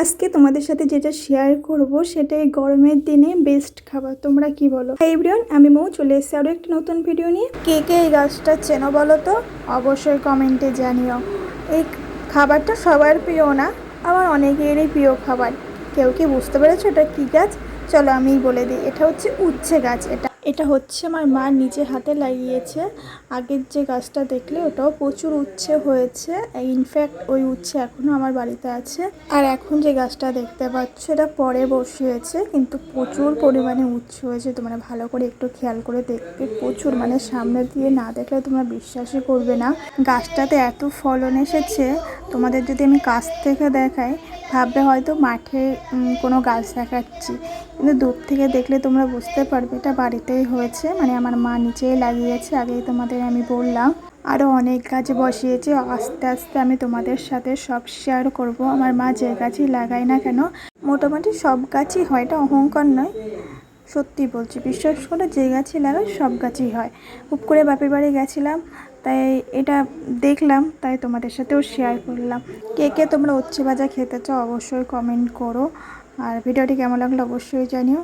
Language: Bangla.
আজকে তোমাদের সাথে যেটা শেয়ার করব সেটাই গরমের দিনে বেস্ট খাবার। তোমরা কি বলো? এই এভরিওয়ান, আমি মৌ চলে এসেছি আরও একটা নতুন ভিডিও নিয়ে। কে কে এই গাছটা চেনো বলো তো? অবশ্যই কমেন্টে জানিও। এই খাবারটা সবার প্রিয় না, আবার অনেকেরই প্রিয় খাবার। কেউ কি বুঝতে পেরেছো এটা কী গাছ? চলো আমিই বলে দিই। এটা হচ্ছে উচ্ছে গাছ। এটা হচ্ছে আমার মা নিজে হাতে লাগিয়েছে। আগের যে গাছটা দেখলে ওটাও প্রচুর উচ্ছে হয়েছে। ইনফ্যাক্ট ওই উচ্ছে এখনও আমার বাড়িতে আছে। আর এখন যে গাছটা দেখতে পাচ্ছ এটা পরে বসিয়েছে, কিন্তু প্রচুর পরিমাণে উচ্ছে হয়েছে। তোমরা ভালো করে একটু খেয়াল করে দেখবে, প্রচুর, মানে সামনে দিয়ে না দেখলে তোমরা বিশ্বাসই করবে না। গাছটাতে এত ফলন এসেছে, তোমাদের যদি আমি কাছ থেকে দেখাই ভাববে হয়তো মাঠে কোনো গাছ দেখাচ্ছি, কিন্তু দূর থেকে দেখলে তোমরা বুঝতে পারবে এটা বাড়িতেই হয়েছে। মানে আমার মা নিচেই লাগিয়েছে, আগেই তোমাদের আমি বললাম। আরও অনেক গাছ বসিয়েছে। আস্তে আস্তে আমি তোমাদের সাথে সব শেয়ার করব। আমার মা যে গাছই লাগায় না কেন, মোটামুটি সব গাছই হয়, এটা অহংকার নয়, সত্যি বলছি, বিশ্বাস করে, যে গাছই লাগাই সব গাছই হয়। খুব করে বাপের বাড়ি গেছিলাম, তাই এটা দেখলাম, তাই তোমাদের সাথেও শেয়ার করলাম। কে কে তোমরা উচ্ছে ভাজা খেতে চাও অবশ্যই কমেন্ট করো, আর ভিডিওটি কেমন লাগলো অবশ্যই জানিও।